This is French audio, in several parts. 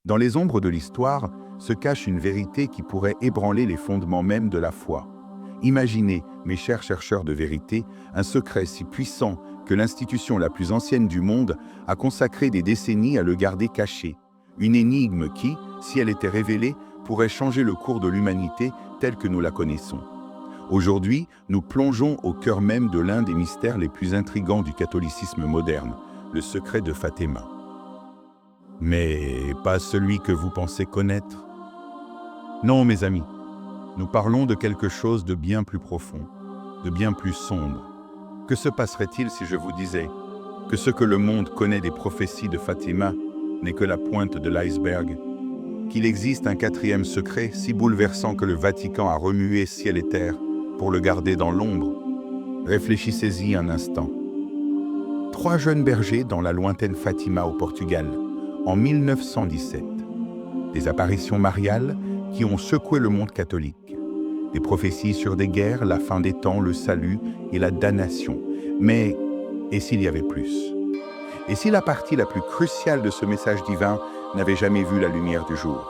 Dans les ombres de l'histoire se cache une vérité qui pourrait ébranler les fondements même de la foi. Imaginez, mes chers chercheurs de vérité, un secret si puissant que l'institution la plus ancienne du monde a consacré des décennies à le garder caché. Une énigme qui, si elle était révélée, pourrait changer le cours de l'humanité telle que nous la connaissons. Aujourd'hui, nous plongeons au cœur même de l'un des mystères les plus intrigants du catholicisme moderne, le secret de Fatima. Mais pas celui que vous pensez connaître. Non, mes amis, nous parlons de quelque chose de bien plus profond, de bien plus sombre. Que se passerait-il si je vous disais que ce que le monde connaît des prophéties de Fatima n'est que la pointe de l'iceberg, qu'il existe un quatrième secret si bouleversant que le Vatican a remué ciel et terre pour le garder dans l'ombre? Réfléchissez-y un instant. 3 jeunes bergers dans la lointaine Fatima au Portugal, en 1917. Des apparitions mariales qui ont secoué le monde catholique. Des prophéties sur des guerres, la fin des temps, le salut et la damnation. Mais, et s'il y avait plus? Et si la partie la plus cruciale de ce message divin n'avait jamais vu la lumière du jour?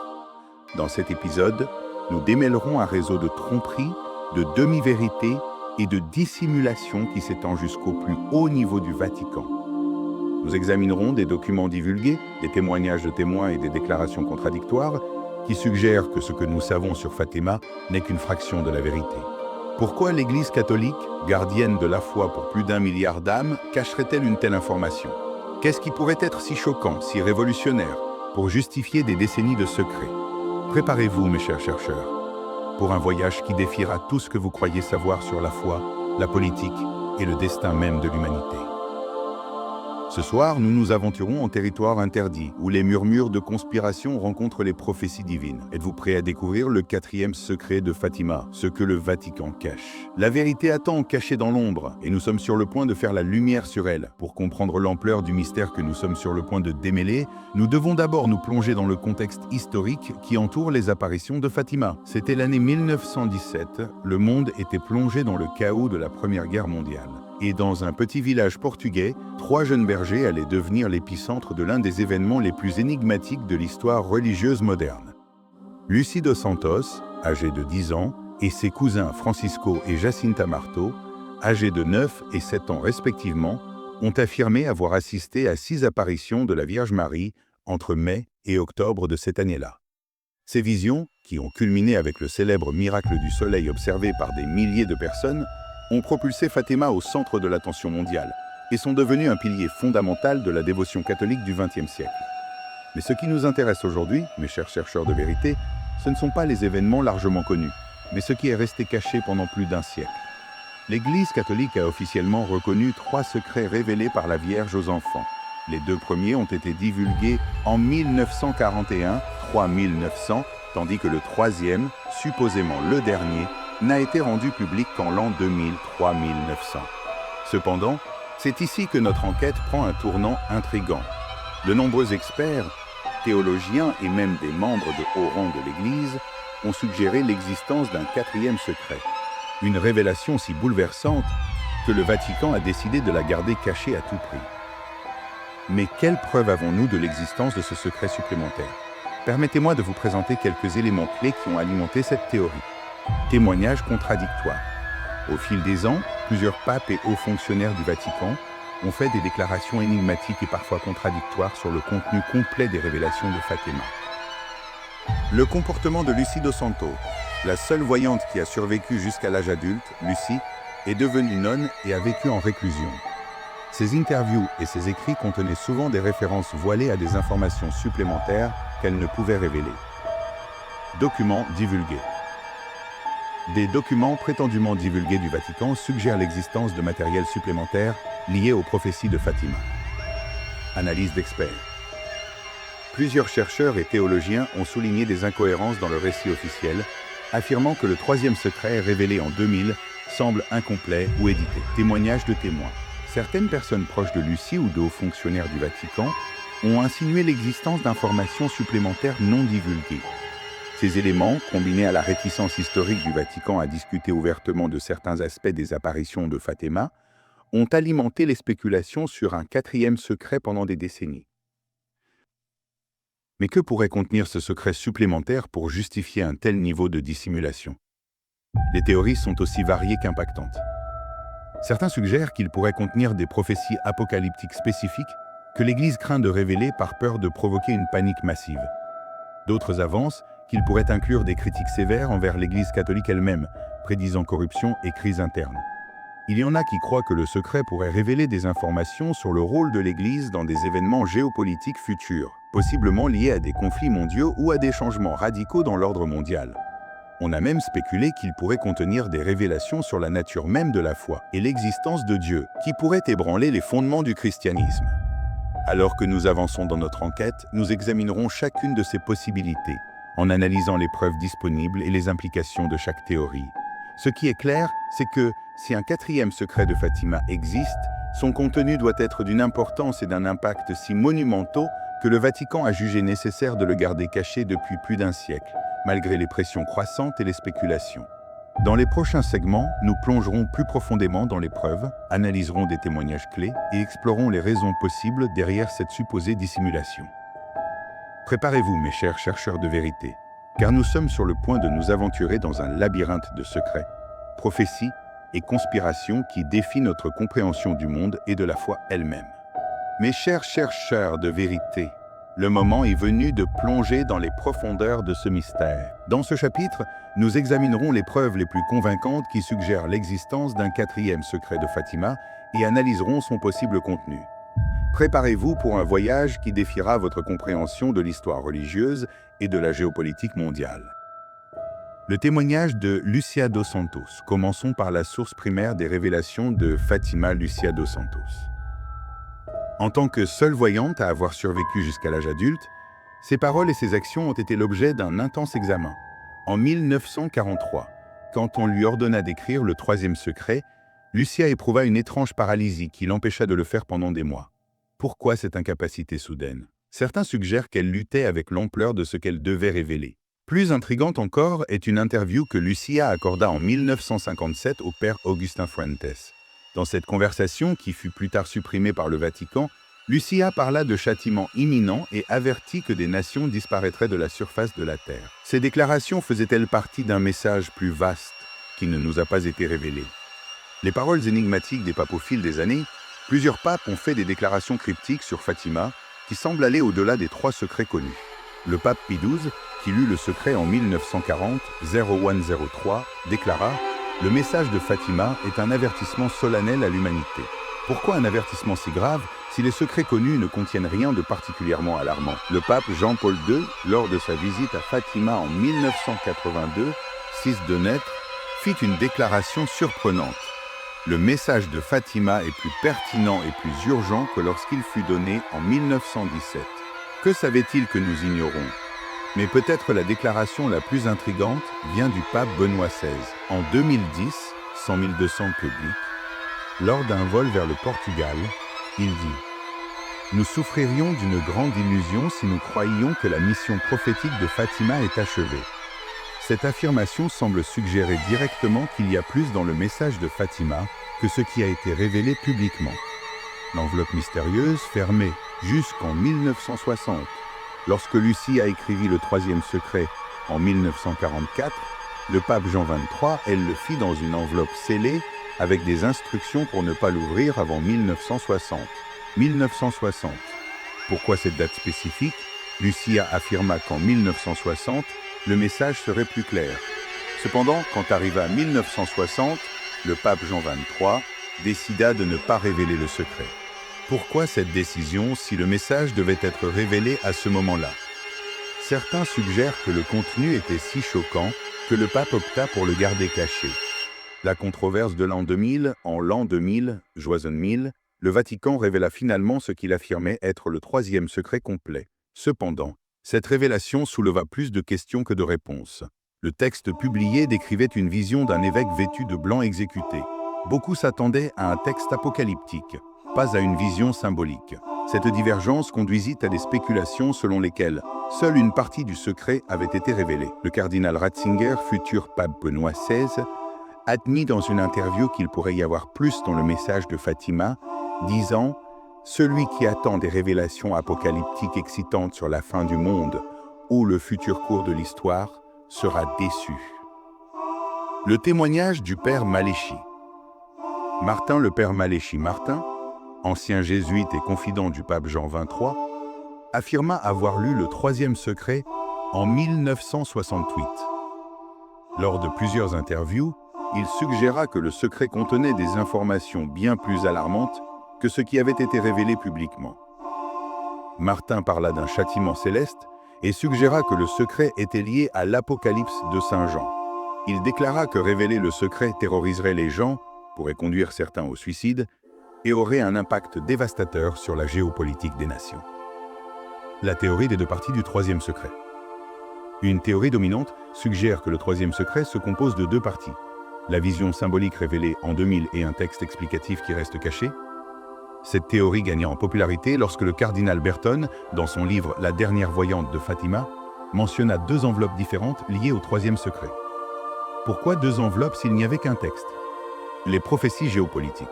Dans cet épisode, nous démêlerons un réseau de tromperies, de demi-vérités et de dissimulation qui s'étend jusqu'au plus haut niveau du Vatican. Nous examinerons des documents divulgués, des témoignages de témoins et des déclarations contradictoires qui suggèrent que ce que nous savons sur Fatima n'est qu'une fraction de la vérité. Pourquoi l'Église catholique, gardienne de la foi pour plus d'1 milliard d'âmes, cacherait-elle une telle information? Qu'est-ce qui pourrait être si choquant, si révolutionnaire, pour justifier des décennies de secrets? Préparez-vous, mes chers chercheurs, pour un voyage qui défiera tout ce que vous croyez savoir sur la foi, la politique et le destin même de l'humanité. Ce soir, nous nous aventurons en territoire interdit, où les murmures de conspiration rencontrent les prophéties divines. Êtes-vous prêts à découvrir le 4e secret de Fatima, ce que le Vatican cache? La vérité attend cachée dans l'ombre, et nous sommes sur le point de faire la lumière sur elle. Pour comprendre l'ampleur du mystère que nous sommes sur le point de démêler, nous devons d'abord nous plonger dans le contexte historique qui entoure les apparitions de Fatima. C'était l'année 1917, le monde était plongé dans le chaos de la Première Guerre mondiale. Et dans un petit village portugais, 3 jeunes bergers allaient devenir l'épicentre de l'un des événements les plus énigmatiques de l'histoire religieuse moderne. Lucy dos Santos, âgée de 10 ans, et ses cousins Francisco et Jacinta Marto, âgés de 9 et 7 ans respectivement, ont affirmé avoir assisté à 6 apparitions de la Vierge Marie entre mai et octobre de cette année-là. Ces visions, qui ont culminé avec le célèbre miracle du soleil observé par des milliers de personnes, ont propulsé Fatima au centre de l'attention mondiale et sont devenus un pilier fondamental de la dévotion catholique du XXe siècle. Mais ce qui nous intéresse aujourd'hui, mes chers chercheurs de vérité, ce ne sont pas les événements largement connus, mais ce qui est resté caché pendant plus d'1 siècle. L'Église catholique a officiellement reconnu 3 secrets révélés par la Vierge aux enfants. Les 2 premiers ont été divulgués en 1941, 3900, tandis que le 3e, supposément le dernier, n'a été rendu public qu'en l'an 2000, 3900. Cependant, c'est ici que notre enquête prend un tournant intrigant. De nombreux experts, théologiens et même des membres de haut rang de l'Église ont suggéré l'existence d'un 4e secret. Une révélation si bouleversante que le Vatican a décidé de la garder cachée à tout prix. Mais quelle preuve avons-nous de l'existence de ce secret supplémentaire? Permettez-moi de vous présenter quelques éléments clés qui ont alimenté cette théorie. Témoignages contradictoires. Au fil des ans, plusieurs papes et hauts fonctionnaires du Vatican ont fait des déclarations énigmatiques et parfois contradictoires sur le contenu complet des révélations de Fatima. Le comportement de Lucy dos Santos, la seule voyante qui a survécu jusqu'à l'âge adulte, Lucy, est devenue nonne et a vécu en réclusion. Ses interviews et ses écrits contenaient souvent des références voilées à des informations supplémentaires qu'elle ne pouvait révéler. Documents divulgués. Des documents prétendument divulgués du Vatican suggèrent l'existence de matériel supplémentaire lié aux prophéties de Fatima. Analyse d'experts. Plusieurs chercheurs et théologiens ont souligné des incohérences dans le récit officiel, affirmant que le 3e secret révélé en 2000 semble incomplet ou édité. Témoignages de témoins. Certaines personnes proches de Lucy ou de hauts fonctionnaires du Vatican ont insinué l'existence d'informations supplémentaires non divulguées. Ces éléments, combinés à la réticence historique du Vatican à discuter ouvertement de certains aspects des apparitions de Fatima, ont alimenté les spéculations sur un 4e secret pendant des décennies. Mais que pourrait contenir ce secret supplémentaire pour justifier un tel niveau de dissimulation? Les théories sont aussi variées qu'impactantes. Certains suggèrent qu'il pourrait contenir des prophéties apocalyptiques spécifiques que l'Église craint de révéler par peur de provoquer une panique massive. D'autres avancent qu'il pourrait inclure des critiques sévères envers l'Église catholique elle-même, prédisant corruption et crise interne. Il y en a qui croient que le secret pourrait révéler des informations sur le rôle de l'Église dans des événements géopolitiques futurs, possiblement liés à des conflits mondiaux ou à des changements radicaux dans l'ordre mondial. On a même spéculé qu'il pourrait contenir des révélations sur la nature même de la foi et l'existence de Dieu, qui pourraient ébranler les fondements du christianisme. Alors que nous avançons dans notre enquête, nous examinerons chacune de ces possibilités, en analysant les preuves disponibles et les implications de chaque théorie. Ce qui est clair, c'est que, si un quatrième secret de Fatima existe, son contenu doit être d'une importance et d'un impact si monumentaux que le Vatican a jugé nécessaire de le garder caché depuis plus d'un siècle, malgré les pressions croissantes et les spéculations. Dans les prochains segments, nous plongerons plus profondément dans les preuves, analyserons des témoignages clés et explorons les raisons possibles derrière cette supposée dissimulation. Préparez-vous, mes chers chercheurs de vérité, car nous sommes sur le point de nous aventurer dans un labyrinthe de secrets, prophéties et conspirations qui défient notre compréhension du monde et de la foi elle-même. Mes chers chercheurs de vérité, le moment est venu de plonger dans les profondeurs de ce mystère. Dans ce chapitre, nous examinerons les preuves les plus convaincantes qui suggèrent l'existence d'un quatrième secret de Fatima et analyserons son possible contenu. Préparez-vous pour un voyage qui défiera votre compréhension de l'histoire religieuse et de la géopolitique mondiale. Le témoignage de Lucia dos Santos. Commençons par la source primaire des révélations de Fatima Lucia dos Santos. En tant que seule voyante à avoir survécu jusqu'à l'âge adulte, ses paroles et ses actions ont été l'objet d'un intense examen. En 1943, quand on lui ordonna d'écrire le troisième secret, Lucia éprouva une étrange paralysie qui l'empêcha de le faire pendant des mois. Pourquoi cette incapacité soudaine? Certains suggèrent qu'elle luttait avec l'ampleur de ce qu'elle devait révéler. Plus intrigante encore est une interview que Lucia accorda en 1957 au père Agustin Fuentes. Dans cette conversation, qui fut plus tard supprimée par le Vatican, Lucia parla de châtiments imminents et avertit que des nations disparaîtraient de la surface de la Terre. Ces déclarations faisaient-elles partie d'un message plus vaste qui ne nous a pas été révélé? Les paroles énigmatiques des papes au fil des années, plusieurs papes ont fait des déclarations cryptiques sur Fatima qui semblent aller au-delà des 3 secrets connus. Le pape Pie XII, qui lut le secret en 1940-0103, déclara « Le message de Fatima est un avertissement solennel à l'humanité. » Pourquoi un avertissement si grave si les secrets connus ne contiennent rien de particulièrement alarmant? Le pape Jean-Paul II, lors de sa visite à Fatima en 1982, 6 de naître, fit une déclaration surprenante. Le message de Fatima est plus pertinent et plus urgent que lorsqu'il fut donné en 1917. Que savait-il que nous ignorons? Mais peut-être la déclaration la plus intrigante vient du pape Benoît XVI. En 2010, 100 200 publics, lors d'un vol vers le Portugal, il dit « Nous souffririons d'une grande illusion si nous croyions que la mission prophétique de Fatima est achevée. » Cette affirmation semble suggérer directement qu'il y a plus dans le message de Fatima que ce qui a été révélé publiquement. L'enveloppe mystérieuse fermée jusqu'en 1960. Lorsque Lucia écrivit le troisième secret en 1944, le pape Jean XXIII, elle le fit dans une enveloppe scellée avec des instructions pour ne pas l'ouvrir avant 1960. 1960. Pourquoi cette date spécifique? Lucia affirma qu'en 1960, le message serait plus clair. Cependant, quand arriva 1960, le pape Jean XXIII décida de ne pas révéler le secret. Pourquoi cette décision si le message devait être révélé à ce moment-là? Certains suggèrent que le contenu était si choquant que le pape opta pour le garder caché. La controverse de l'an 2000, en l'an 2000, Joison 1000, le Vatican révéla finalement ce qu'il affirmait être le troisième secret complet. Cependant, cette révélation souleva plus de questions que de réponses. Le texte publié décrivait une vision d'un évêque vêtu de blanc exécuté. Beaucoup s'attendaient à un texte apocalyptique, pas à une vision symbolique. Cette divergence conduisit à des spéculations selon lesquelles seule une partie du secret avait été révélée. Le cardinal Ratzinger, futur pape Benoît XVI, admit dans une interview qu'il pourrait y avoir plus dans le message de Fatima, disant « Celui qui attend des révélations apocalyptiques excitantes sur la fin du monde ou le futur cours de l'histoire sera déçu. Le témoignage du père Malechy. Martin, le père Malechy Martin, ancien jésuite et confident du pape Jean XXIII, affirma avoir lu le troisième secret en 1968. Lors de plusieurs interviews, il suggéra que le secret contenait des informations bien plus alarmantes que ce qui avait été révélé publiquement. Martin parla d'un châtiment céleste et suggéra que le secret était lié à l'Apocalypse de Saint Jean. Il déclara que révéler le secret terroriserait les gens, pourrait conduire certains au suicide et aurait un impact dévastateur sur la géopolitique des nations. La théorie des deux parties du troisième secret. Une théorie dominante suggère que le troisième secret se compose de deux parties. La vision symbolique révélée en 2000 et un texte explicatif qui reste caché. Cette théorie gagna en popularité lorsque le cardinal Berton, dans son livre « La dernière voyante de Fatima », mentionna deux enveloppes différentes liées au troisième secret. Pourquoi deux enveloppes s'il n'y avait qu'un texte? Les prophéties géopolitiques.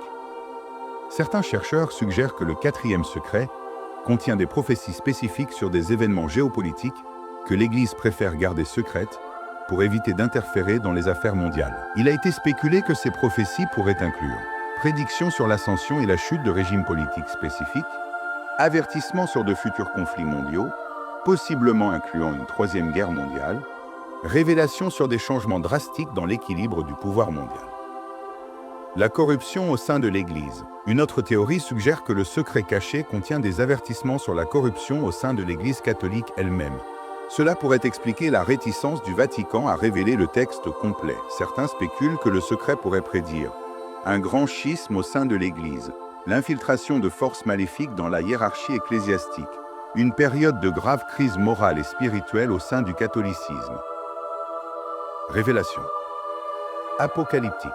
Certains chercheurs suggèrent que le quatrième secret contient des prophéties spécifiques sur des événements géopolitiques que l'Église préfère garder secrètes pour éviter d'interférer dans les affaires mondiales. Il a été spéculé que ces prophéties pourraient inclure prédictions sur l'ascension et la chute de régimes politiques spécifiques, avertissements sur de futurs conflits mondiaux, possiblement incluant une troisième guerre mondiale, révélations sur des changements drastiques dans l'équilibre du pouvoir mondial. La corruption au sein de l'Église. Une autre théorie suggère que le secret caché contient des avertissements sur la corruption au sein de l'Église catholique elle-même. Cela pourrait expliquer la réticence du Vatican à révéler le texte complet. Certains spéculent que le secret pourrait prédire un grand schisme au sein de l'Église, l'infiltration de forces maléfiques dans la hiérarchie ecclésiastique, une période de grave crise morale et spirituelle au sein du catholicisme. Révélation apocalyptique.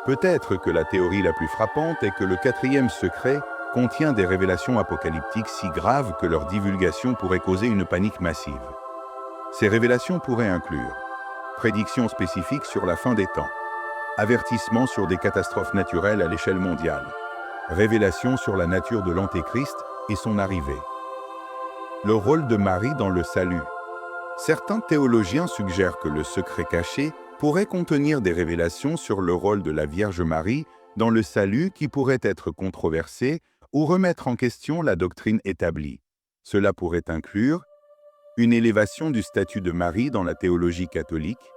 Peut-être que la théorie la plus frappante est que le quatrième secret contient des révélations apocalyptiques si graves que leur divulgation pourrait causer une panique massive. Ces révélations pourraient inclure prédictions spécifiques sur la fin des temps, avertissements sur des catastrophes naturelles à l'échelle mondiale, révélations sur la nature de l'Antéchrist et son arrivée. Le rôle de Marie dans le salut. Certains théologiens suggèrent que le secret caché pourrait contenir des révélations sur le rôle de la Vierge Marie dans le salut qui pourrait être controversé ou remettre en question la doctrine établie. Cela pourrait inclure une élévation du statut de Marie dans la théologie catholique,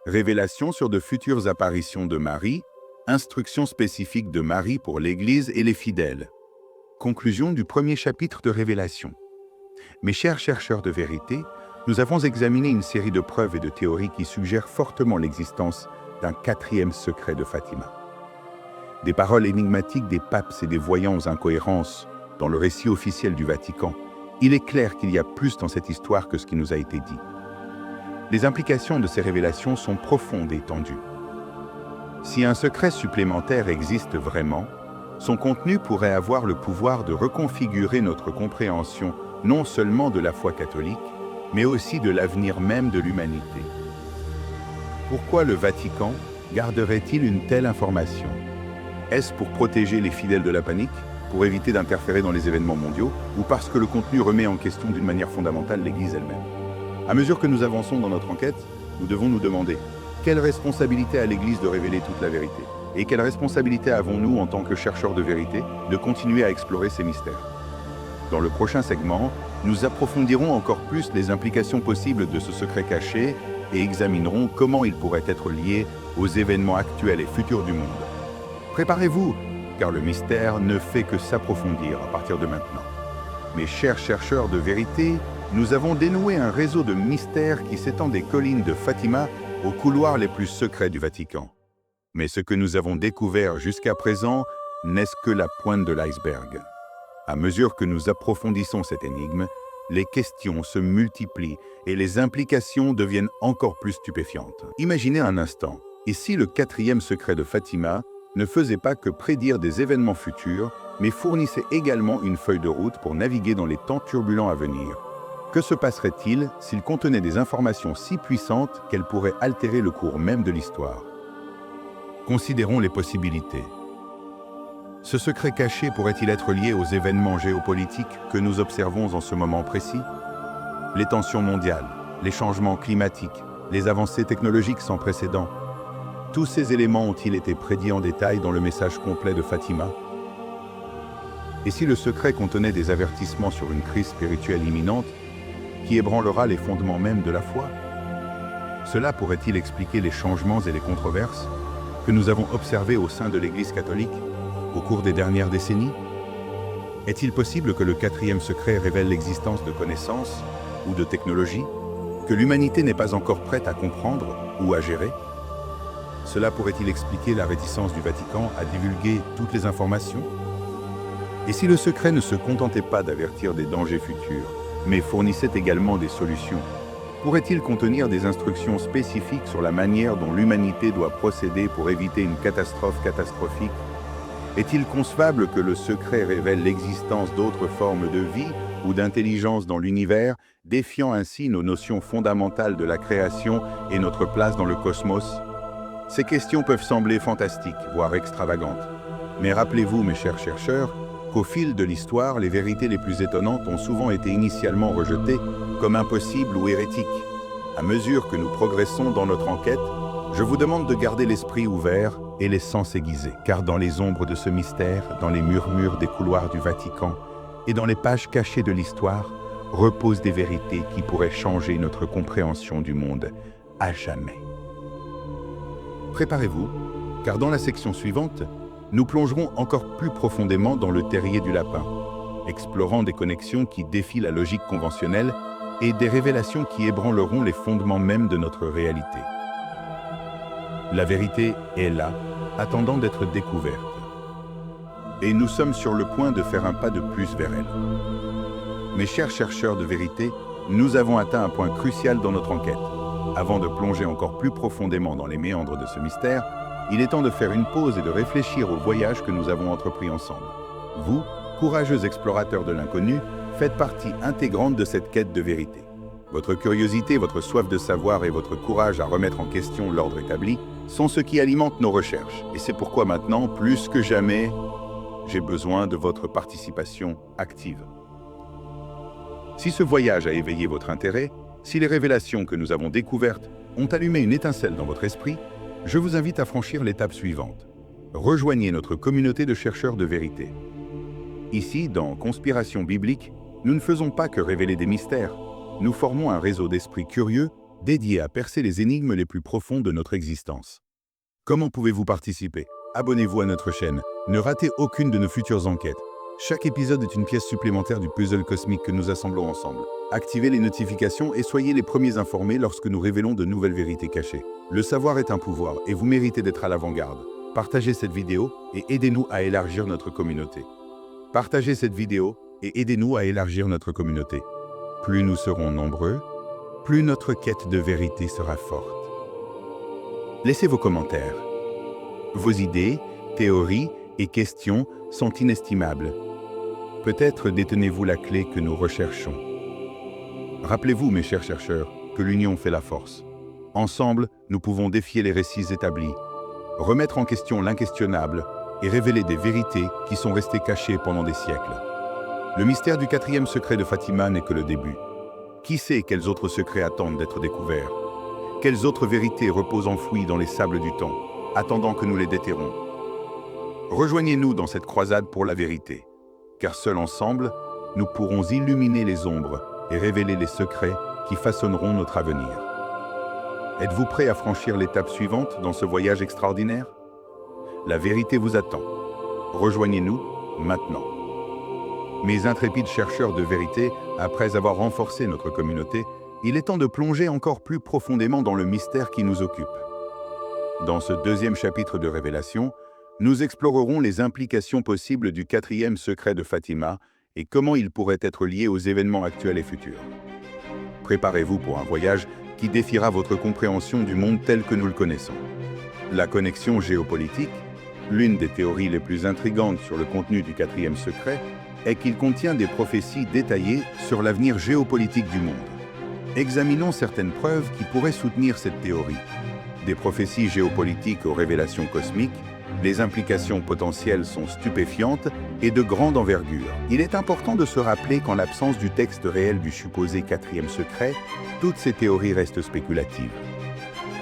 révélations sur de futures apparitions de Marie, instructions spécifiques de Marie pour l'Église et les fidèles. Conclusion du premier chapitre de Révélation. Mes chers chercheurs de vérité, nous avons examiné une série de preuves et de théories qui suggèrent fortement l'existence d'un quatrième secret de Fatima. Des paroles énigmatiques des papes et des voyants aux incohérences dans le récit officiel du Vatican, il est clair qu'il y a plus dans cette histoire que ce qui nous a été dit. Les implications de ces révélations sont profondes et étendues. Si un secret supplémentaire existe vraiment, son contenu pourrait avoir le pouvoir de reconfigurer notre compréhension non seulement de la foi catholique, mais aussi de l'avenir même de l'humanité. Pourquoi le Vatican garderait-il une telle information? Est-ce pour protéger les fidèles de la panique, pour éviter d'interférer dans les événements mondiaux, ou parce que le contenu remet en question d'une manière fondamentale l'Église elle-même? À mesure que nous avançons dans notre enquête, nous devons nous demander quelle responsabilité a l'Église de révéler toute la vérité? Et quelle responsabilité avons-nous en tant que chercheurs de vérité de continuer à explorer ces mystères? Dans le prochain segment, nous approfondirons encore plus les implications possibles de ce secret caché et examinerons comment il pourrait être lié aux événements actuels et futurs du monde. Préparez-vous, car le mystère ne fait que s'approfondir à partir de maintenant. Mes chers chercheurs de vérité, nous avons dénoué un réseau de mystères qui s'étend des collines de Fatima aux couloirs les plus secrets du Vatican. Mais ce que nous avons découvert jusqu'à présent n'est que la pointe de l'iceberg. À mesure que nous approfondissons cette énigme, les questions se multiplient et les implications deviennent encore plus stupéfiantes. Imaginez un instant, et si le quatrième secret de Fatima ne faisait pas que prédire des événements futurs, mais fournissait également une feuille de route pour naviguer dans les temps turbulents à venir? Que se passerait-il s'il contenait des informations si puissantes qu'elles pourraient altérer le cours même de l'histoire? Considérons les possibilités. Ce secret caché pourrait-il être lié aux événements géopolitiques que nous observons en ce moment précis? Les tensions mondiales, les changements climatiques, les avancées technologiques sans précédent. Tous ces éléments ont-ils été prédits en détail dans le message complet de Fatima? Et si le secret contenait des avertissements sur une crise spirituelle imminente qui ébranlera les fondements mêmes de la foi? Cela pourrait-il expliquer les changements et les controverses que nous avons observés au sein de l'Église catholique au cours des dernières décennies? Est-il possible que le quatrième secret révèle l'existence de connaissances ou de technologies que l'humanité n'est pas encore prête à comprendre ou à gérer? Cela pourrait-il expliquer la réticence du Vatican à divulguer toutes les informations? Et si le secret ne se contentait pas d'avertir des dangers futurs, mais fournissait également des solutions, pourrait-il contenir des instructions spécifiques sur la manière dont l'humanité doit procéder pour éviter une catastrophe catastrophique? Est-il concevable que le secret révèle l'existence d'autres formes de vie ou d'intelligence dans l'univers, défiant ainsi nos notions fondamentales de la création et notre place dans le cosmos? Ces questions peuvent sembler fantastiques, voire extravagantes. Mais rappelez-vous, mes chers chercheurs, qu'au fil de l'histoire, les vérités les plus étonnantes ont souvent été initialement rejetées comme impossibles ou hérétiques. À mesure que nous progressons dans notre enquête, je vous demande de garder l'esprit ouvert et les sens aiguisés, car dans les ombres de ce mystère, dans les murmures des couloirs du Vatican et dans les pages cachées de l'histoire, reposent des vérités qui pourraient changer notre compréhension du monde à jamais. Préparez-vous, car dans la section suivante, nous plongerons encore plus profondément dans le terrier du lapin, explorant des connexions qui défient la logique conventionnelle et des révélations qui ébranleront les fondements mêmes de notre réalité. La vérité est là, attendant d'être découverte. Et nous sommes sur le point de faire un pas de plus vers elle. Mes chers chercheurs de vérité, nous avons atteint un point crucial dans notre enquête. Avant de plonger encore plus profondément dans les méandres de ce mystère, il est temps de faire une pause et de réfléchir au voyage que nous avons entrepris ensemble. Vous, courageux explorateurs de l'inconnu, faites partie intégrante de cette quête de vérité. Votre curiosité, votre soif de savoir et votre courage à remettre en question l'ordre établi sont ce qui alimente nos recherches. Et c'est pourquoi maintenant, plus que jamais, j'ai besoin de votre participation active. Si ce voyage a éveillé votre intérêt, si les révélations que nous avons découvertes ont allumé une étincelle dans votre esprit, je vous invite à franchir l'étape suivante. Rejoignez notre communauté de chercheurs de vérité. Ici, dans Conspiration biblique, nous ne faisons pas que révéler des mystères. Nous formons un réseau d'esprits curieux dédié à percer les énigmes les plus profondes de notre existence. Comment pouvez-vous participer? Abonnez-vous à notre chaîne. Ne ratez aucune de nos futures enquêtes. Chaque épisode est une pièce supplémentaire du puzzle cosmique que nous assemblons ensemble. Activez les notifications et soyez les premiers informés lorsque nous révélons de nouvelles vérités cachées. Le savoir est un pouvoir et vous méritez d'être à l'avant-garde. Partagez cette vidéo et aidez-nous à élargir notre communauté. Partagez cette vidéo et aidez-nous à élargir notre communauté. Plus nous serons nombreux, plus notre quête de vérité sera forte. Laissez vos commentaires. Vos idées, théories et questions sont inestimables. Peut-être détenez-vous la clé que nous recherchons. Rappelez-vous, mes chers chercheurs, que l'union fait la force. Ensemble, nous pouvons défier les récits établis, remettre en question l'inquestionnable et révéler des vérités qui sont restées cachées pendant des siècles. Le mystère du quatrième secret de Fatima n'est que le début. Qui sait quels autres secrets attendent d'être découverts? Quelles autres vérités reposent enfouies dans les sables du temps, attendant que nous les déterrons? Rejoignez-nous dans cette croisade pour la vérité, car seuls ensemble, nous pourrons illuminer les ombres et révéler les secrets qui façonneront notre avenir. Êtes-vous prêt à franchir l'étape suivante dans ce voyage extraordinaire? La vérité vous attend. Rejoignez-nous maintenant. Mes intrépides chercheurs de vérité, après avoir renforcé notre communauté, il est temps de plonger encore plus profondément dans le mystère qui nous occupe. Dans ce deuxième chapitre de Révélation, nous explorerons les implications possibles du quatrième secret de Fatima et comment il pourrait être lié aux événements actuels et futurs. Préparez-vous pour un voyage qui défiera votre compréhension du monde tel que nous le connaissons. La connexion géopolitique, l'une des théories les plus intrigantes sur le contenu du quatrième secret, est qu'il contient des prophéties détaillées sur l'avenir géopolitique du monde. Examinons certaines preuves qui pourraient soutenir cette théorie. Des prophéties géopolitiques aux révélations cosmiques, Les implications potentielles sont stupéfiantes et de grande envergure. Il est important de se rappeler qu'en l'absence du texte réel du supposé quatrième secret, toutes ces théories restent spéculatives.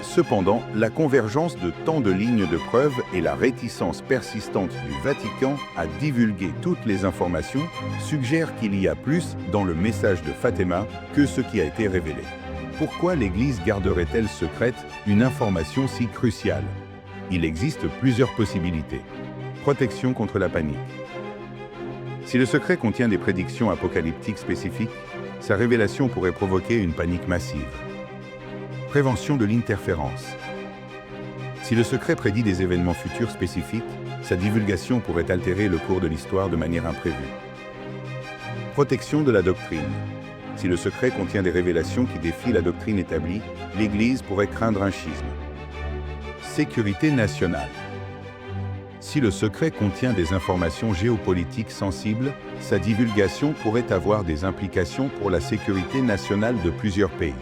Cependant, la convergence de tant de lignes de preuves et la réticence persistante du Vatican à divulguer toutes les informations suggèrent qu'il y a plus dans le message de Fatima que ce qui a été révélé. Pourquoi l'Église garderait-elle secrète une information si cruciale? Il existe plusieurs possibilités. Protection contre la panique. Si le secret contient des prédictions apocalyptiques spécifiques, sa révélation pourrait provoquer une panique massive. Prévention de l'interférence. Si le secret prédit des événements futurs spécifiques, sa divulgation pourrait altérer le cours de l'histoire de manière imprévue. Protection de la doctrine. Si le secret contient des révélations qui défient la doctrine établie, l'Église pourrait craindre un schisme. Sécurité nationale. Si le secret contient des informations géopolitiques sensibles, sa divulgation pourrait avoir des implications pour la sécurité nationale de plusieurs pays.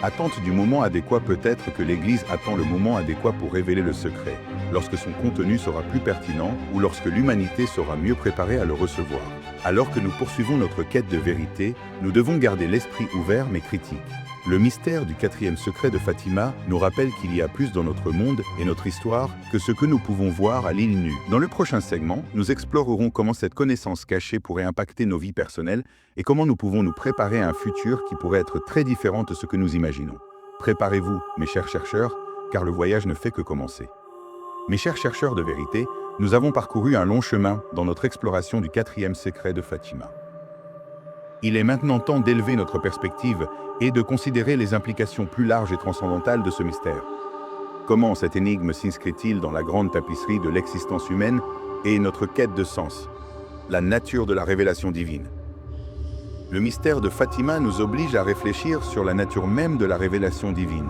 Attente du moment adéquat. Peut-être que l'Église attend le moment adéquat pour révéler le secret, lorsque son contenu sera plus pertinent ou lorsque l'humanité sera mieux préparée à le recevoir. Alors que nous poursuivons notre quête de vérité, nous devons garder l'esprit ouvert mais critique. Le mystère du quatrième secret de Fatima nous rappelle qu'il y a plus dans notre monde et notre histoire que ce que nous pouvons voir à l'œil nu. Dans le prochain segment, nous explorerons comment cette connaissance cachée pourrait impacter nos vies personnelles et comment nous pouvons nous préparer à un futur qui pourrait être très différent de ce que nous imaginons. Préparez-vous, mes chers chercheurs, car le voyage ne fait que commencer. Mes chers chercheurs de vérité, nous avons parcouru un long chemin dans notre exploration du quatrième secret de Fatima. Il est maintenant temps d'élever notre perspective et de considérer les implications plus larges et transcendantales de ce mystère. Comment cette énigme s'inscrit-il dans la grande tapisserie de l'existence humaine et notre quête de sens, la nature de la révélation divine? Le mystère de Fatima nous oblige à réfléchir sur la nature même de la révélation divine.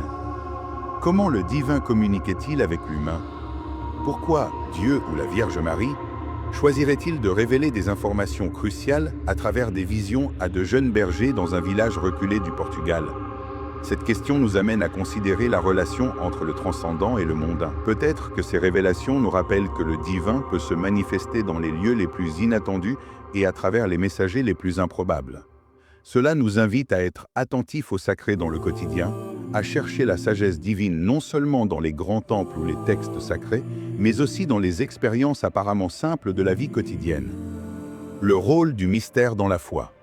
Comment le divin communiquait-il avec l'humain? Pourquoi Dieu ou la Vierge Marie choisirait-il de révéler des informations cruciales à travers des visions à de jeunes bergers dans un village reculé du Portugal? Cette question nous amène à considérer la relation entre le transcendant et le mondain. Peut-être que ces révélations nous rappellent que le divin peut se manifester dans les lieux les plus inattendus et à travers les messagers les plus improbables. Cela nous invite à être attentifs au sacré dans le quotidien, à chercher la sagesse divine non seulement dans les grands temples ou les textes sacrés, mais aussi dans les expériences apparemment simples de la vie quotidienne. Le rôle du mystère dans la foi.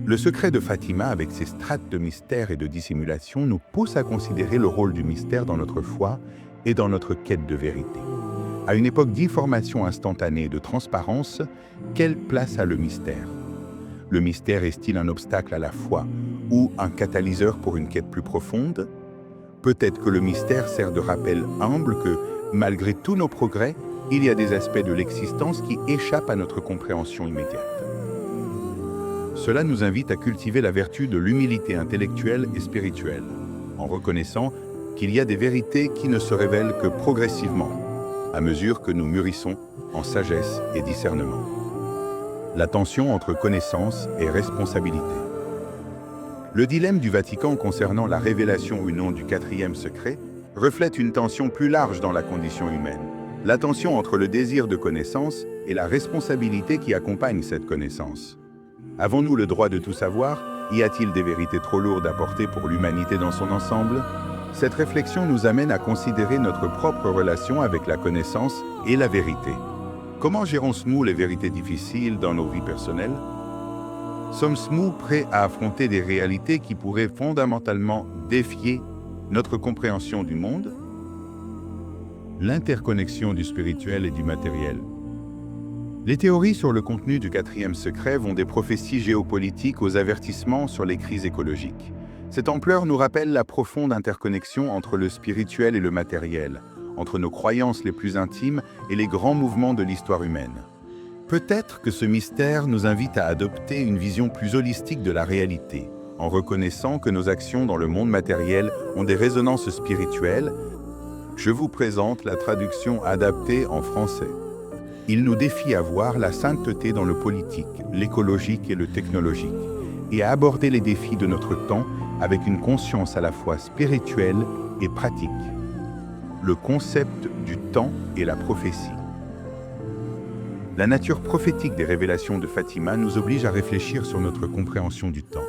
Le secret de Fatima, avec ses strates de mystère et de dissimulation, nous pousse à considérer le rôle du mystère dans notre foi et dans notre quête de vérité. À une époque d'information instantanée et de transparence, quelle place a le mystère? Le mystère est-il un obstacle à la foi ou un catalyseur pour une quête plus profonde? Peut-être que le mystère sert de rappel humble que, malgré tous nos progrès, il y a des aspects de l'existence qui échappent à notre compréhension immédiate. Cela nous invite à cultiver la vertu de l'humilité intellectuelle et spirituelle, en reconnaissant qu'il y a des vérités qui ne se révèlent que progressivement, à mesure que nous mûrissons en sagesse et discernement. La tension entre connaissance et responsabilité. Le dilemme du Vatican concernant la révélation ou non du quatrième secret reflète une tension plus large dans la condition humaine. La tension entre le désir de connaissance et la responsabilité qui accompagne cette connaissance. Avons-nous le droit de tout savoir? Y a-t-il des vérités trop lourdes à porter pour l'humanité dans son ensemble? Cette réflexion nous amène à considérer notre propre relation avec la connaissance et la vérité. Comment gérons-nous les vérités difficiles dans nos vies personnelles? Sommes-nous prêts à affronter des réalités qui pourraient fondamentalement défier notre compréhension du monde? L'interconnexion du spirituel et du matériel. Les théories sur le contenu du quatrième secret vont des prophéties géopolitiques aux avertissements sur les crises écologiques. Cette ampleur nous rappelle la profonde interconnexion entre le spirituel et le matériel, entre nos croyances les plus intimes et les grands mouvements de l'histoire humaine. Peut-être que ce mystère nous invite à adopter une vision plus holistique de la réalité, en reconnaissant que nos actions dans le monde matériel ont des résonances spirituelles. Je vous présente la traduction adaptée en français. Il nous défie à voir la sainteté dans le politique, l'écologique et le technologique, et à aborder les défis de notre temps avec une conscience à la fois spirituelle et pratique. le concept du temps et la prophétie. La nature prophétique des révélations de Fatima nous oblige à réfléchir sur notre compréhension du temps.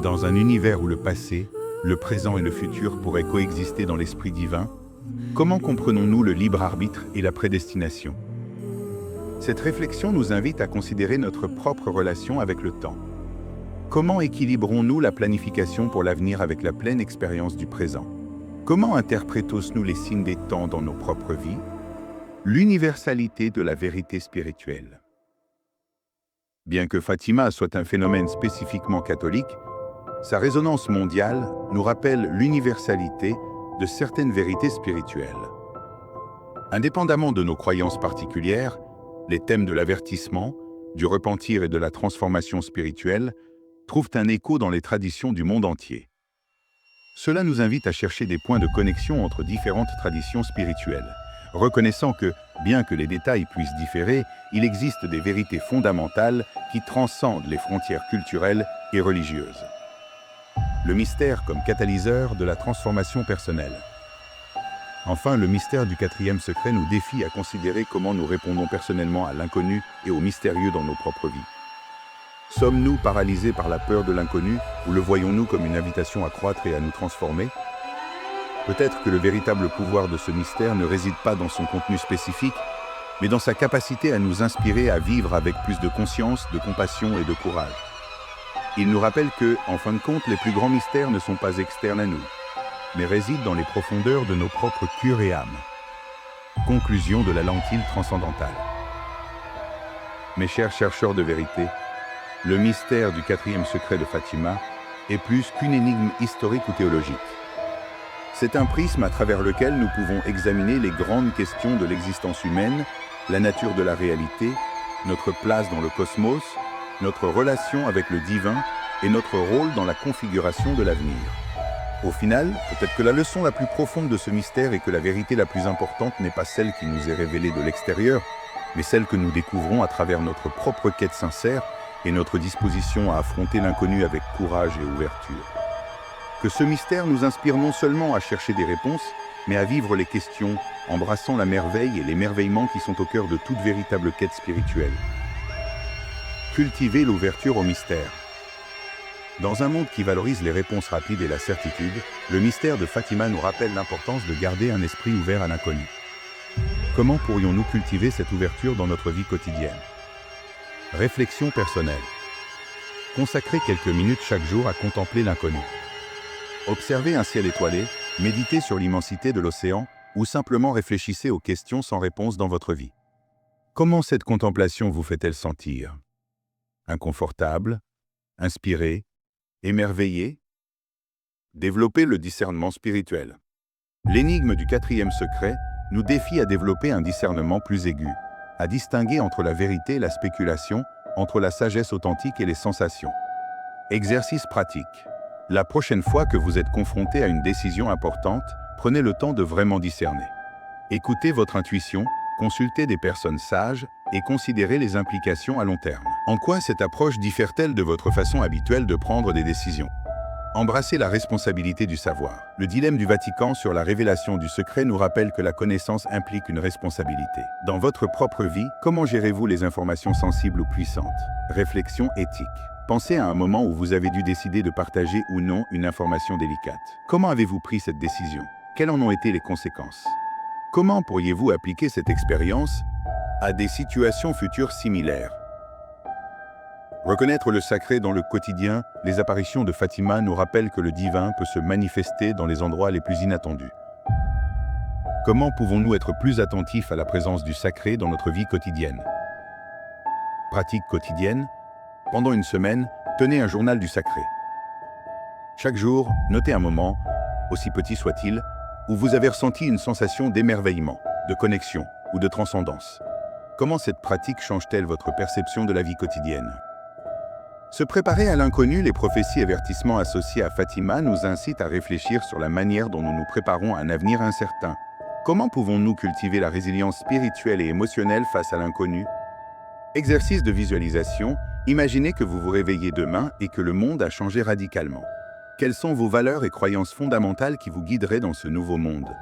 Dans un univers où le passé, le présent et le futur pourraient coexister dans l'esprit divin, comment comprenons-nous le libre arbitre et la prédestination? Cette réflexion nous invite à considérer notre propre relation avec le temps. Comment équilibrons-nous la planification pour l'avenir avec la pleine expérience du présent? Comment interprétons-nous les signes des temps dans nos propres vies? L'universalité de la vérité spirituelle. Bien que Fatima soit un phénomène spécifiquement catholique, sa résonance mondiale nous rappelle l'universalité de certaines vérités spirituelles. Indépendamment de nos croyances particulières, les thèmes de l'avertissement, du repentir et de la transformation spirituelle trouvent un écho dans les traditions du monde entier. Cela nous invite à chercher des points de connexion entre différentes traditions spirituelles, reconnaissant que, bien que les détails puissent différer, il existe des vérités fondamentales qui transcendent les frontières culturelles et religieuses. Le mystère comme catalyseur de la transformation personnelle. Enfin, le mystère du quatrième secret nous défie à considérer comment nous répondons personnellement à l'inconnu et au mystérieux dans nos propres vies. Sommes-nous paralysés par la peur de l'inconnu ou le voyons-nous comme une invitation à croître et à nous transformer? Peut-être que le véritable pouvoir de ce mystère ne réside pas dans son contenu spécifique, mais dans sa capacité à nous inspirer à vivre avec plus de conscience, de compassion et de courage. Il nous rappelle que, en fin de compte, les plus grands mystères ne sont pas externes à nous, mais résident dans les profondeurs de nos propres cœurs et âmes. Conclusion de la lentille transcendantale. Mes chers chercheurs de vérité, le mystère du quatrième secret de Fatima est plus qu'une énigme historique ou théologique. C'est un prisme à travers lequel nous pouvons examiner les grandes questions de l'existence humaine, la nature de la réalité, notre place dans le cosmos, notre relation avec le divin et notre rôle dans la configuration de l'avenir. Au final, peut-être que la leçon la plus profonde de ce mystère est que la vérité la plus importante n'est pas celle qui nous est révélée de l'extérieur, mais celle que nous découvrons à travers notre propre quête sincère et notre disposition à affronter l'inconnu avec courage et ouverture. Que ce mystère nous inspire non seulement à chercher des réponses, mais à vivre les questions, embrassant la merveille et l'émerveillement qui sont au cœur de toute véritable quête spirituelle. Cultiver l'ouverture au mystère. Dans un monde qui valorise les réponses rapides et la certitude, le mystère de Fatima nous rappelle l'importance de garder un esprit ouvert à l'inconnu. Comment pourrions-nous cultiver cette ouverture dans notre vie quotidienne? Réflexion personnelle. Consacrez quelques minutes chaque jour à contempler l'inconnu. Observez un ciel étoilé, méditez sur l'immensité de l'océan ou simplement réfléchissez aux questions sans réponse dans votre vie. Comment cette contemplation vous fait-elle sentir? Inconfortable? Inspiré? Émerveillé? Développer le discernement spirituel. L'énigme du quatrième secret nous défie à développer un discernement plus aigu, à distinguer entre la vérité et la spéculation, entre la sagesse authentique et les sensations. Exercice pratique. La prochaine fois que vous êtes confronté à une décision importante, prenez le temps de vraiment discerner. Écoutez votre intuition, consultez des personnes sages et considérez les implications à long terme. En quoi cette approche diffère-t-elle de votre façon habituelle de prendre des décisions? Embrassez la responsabilité du savoir. Le dilemme du Vatican sur la révélation du secret nous rappelle que la connaissance implique une responsabilité. Dans votre propre vie, comment gérez-vous les informations sensibles ou puissantes? Réflexion éthique. Pensez à un moment où vous avez dû décider de partager ou non une information délicate. Comment avez-vous pris cette décision? Quelles en ont été les conséquences? Comment pourriez-vous appliquer cette expérience à des situations futures similaires? Reconnaître le sacré dans le quotidien, les apparitions de Fatima nous rappellent que le divin peut se manifester dans les endroits les plus inattendus. Comment pouvons-nous être plus attentifs à la présence du sacré dans notre vie quotidienne? Pratique quotidienne. Pendant une semaine, tenez un journal du sacré. Chaque jour, notez un moment, aussi petit soit-il, où vous avez ressenti une sensation d'émerveillement, de connexion ou de transcendance. Comment cette pratique change-t-elle votre perception de la vie quotidienne? Se préparer à l'inconnu, les prophéties et avertissements associés à Fatima nous incitent à réfléchir sur la manière dont nous nous préparons à un avenir incertain. Comment pouvons-nous cultiver la résilience spirituelle et émotionnelle face à l'inconnu? Exercice de visualisation, imaginez que vous vous réveillez demain et que le monde a changé radicalement. Quelles sont vos valeurs et croyances fondamentales qui vous guideraient dans ce nouveau monde?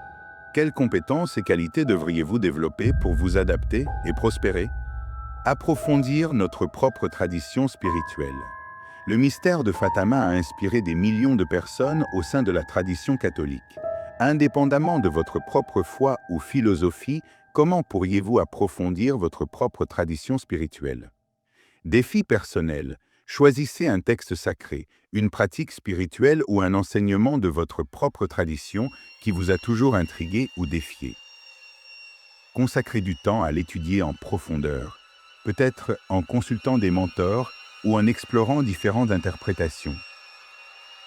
Quelles compétences et qualités devriez-vous développer pour vous adapter et prospérer? Approfondir notre propre tradition spirituelle. Le mystère de Fatima a inspiré des millions de personnes au sein de la tradition catholique. Indépendamment de votre propre foi ou philosophie, comment pourriez-vous approfondir votre propre tradition spirituelle? Défi personnel. Choisissez un texte sacré, une pratique spirituelle ou un enseignement de votre propre tradition qui vous a toujours intrigué ou défié. Consacrez du temps à l'étudier en profondeur, peut-être en consultant des mentors ou en explorant différentes interprétations.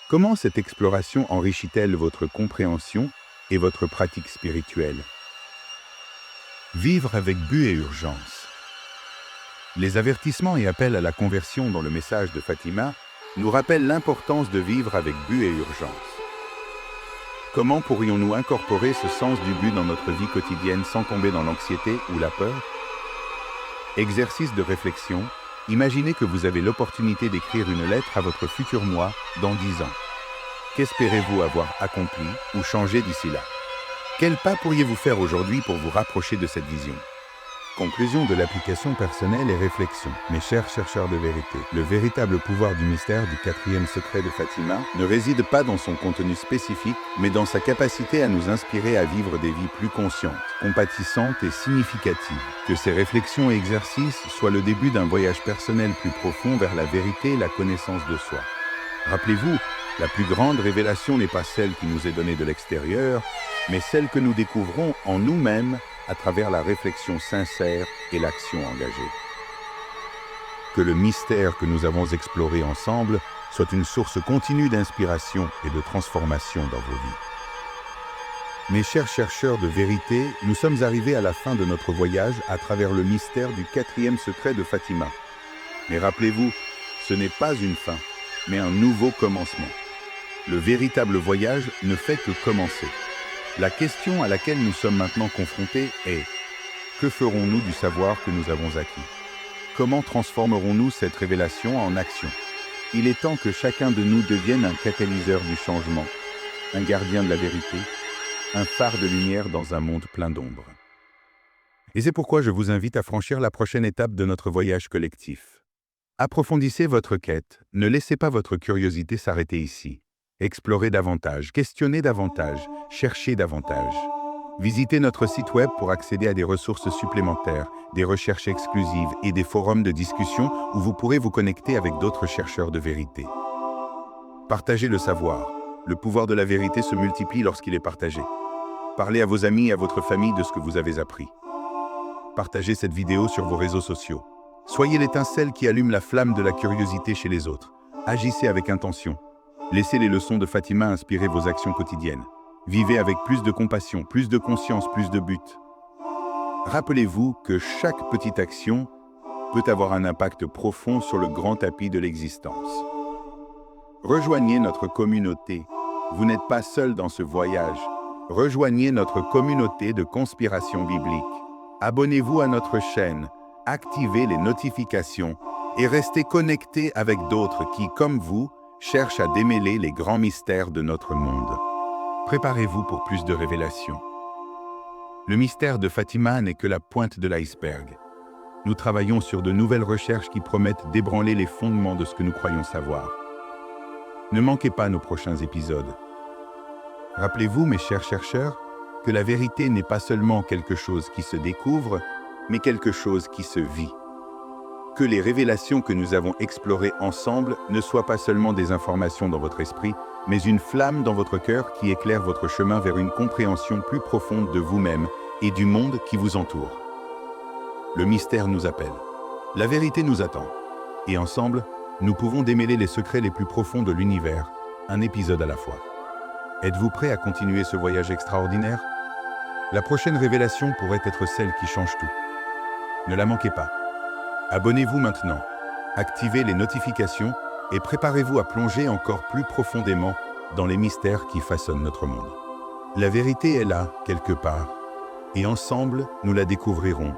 Comment cette exploration enrichit-elle votre compréhension et votre pratique spirituelle? Vivre avec but et urgence. Les avertissements et appels à la conversion dans le message de Fatima nous rappellent l'importance de vivre avec but et urgence. Comment pourrions-nous incorporer ce sens du but dans notre vie quotidienne sans tomber dans l'anxiété ou la peur? Exercice de réflexion. Imaginez que vous avez l'opportunité d'écrire une lettre à votre futur moi dans 10 ans. Qu'espérez-vous avoir accompli ou changé d'ici là? Quel pas pourriez-vous faire aujourd'hui pour vous rapprocher de cette vision? Conclusion de l'application personnelle et réflexion. Mes chers chercheurs de vérité, le véritable pouvoir du mystère du 4e secret de Fatima ne réside pas dans son contenu spécifique, mais dans sa capacité à nous inspirer à vivre des vies plus conscientes, compatissantes et significatives. Que ces réflexions et exercices soient le début d'un voyage personnel plus profond vers la vérité et la connaissance de soi. Rappelez-vous, la plus grande révélation n'est pas celle qui nous est donnée de l'extérieur, mais celle que nous découvrons en nous-mêmes à travers la réflexion sincère et l'action engagée. Que le mystère que nous avons exploré ensemble soit une source continue d'inspiration et de transformation dans vos vies. Mes chers chercheurs de vérité, nous sommes arrivés à la fin de notre voyage à travers le mystère du 4e secret de Fatima. Mais rappelez-vous, ce n'est pas une fin, mais un nouveau commencement. Le véritable voyage ne fait que commencer. La question à laquelle nous sommes maintenant confrontés est: que ferons-nous du savoir que nous avons acquis? Comment transformerons-nous cette révélation en action? Il est temps que chacun de nous devienne un catalyseur du changement, un gardien de la vérité, un phare de lumière dans un monde plein d'ombre. Et c'est pourquoi je vous invite à franchir la prochaine étape de notre voyage collectif. Approfondissez votre quête, ne laissez pas votre curiosité s'arrêter ici. Explorez davantage, questionnez davantage, cherchez davantage. Visitez notre site web pour accéder à des ressources supplémentaires, des recherches exclusives et des forums de discussion où vous pourrez vous connecter avec d'autres chercheurs de vérité. Partagez le savoir. Le pouvoir de la vérité se multiplie lorsqu'il est partagé. Parlez à vos amis et à votre famille de ce que vous avez appris. Partagez cette vidéo sur vos réseaux sociaux. Soyez l'étincelle qui allume la flamme de la curiosité chez les autres. Agissez avec intention. Laissez les leçons de Fatima inspirer vos actions quotidiennes. Vivez avec plus de compassion, plus de conscience, plus de but. Rappelez-vous que chaque petite action peut avoir un impact profond sur le grand tapis de l'existence. Rejoignez notre communauté. Vous n'êtes pas seul dans ce voyage. Rejoignez notre communauté de conspiration biblique. Abonnez-vous à notre chaîne, activez les notifications et restez connectés avec d'autres qui, comme vous, cherchent à démêler les grands mystères de notre monde. Préparez-vous pour plus de révélations. Le mystère de Fatima n'est que la pointe de l'iceberg. Nous travaillons sur de nouvelles recherches qui promettent d'ébranler les fondements de ce que nous croyons savoir. Ne manquez pas nos prochains épisodes. Rappelez-vous, mes chers chercheurs, que la vérité n'est pas seulement quelque chose qui se découvre, mais quelque chose qui se vit. Que les révélations que nous avons explorées ensemble ne soient pas seulement des informations dans votre esprit, mais une flamme dans votre cœur qui éclaire votre chemin vers une compréhension plus profonde de vous-même et du monde qui vous entoure. Le mystère nous appelle. La vérité nous attend. Et ensemble, nous pouvons démêler les secrets les plus profonds de l'univers, un épisode à la fois. Êtes-vous prêt à continuer ce voyage extraordinaire? La prochaine révélation pourrait être celle qui change tout. Ne la manquez pas. Abonnez-vous maintenant, activez les notifications et préparez-vous à plonger encore plus profondément dans les mystères qui façonnent notre monde. La vérité est là, quelque part, et ensemble, nous la découvrirons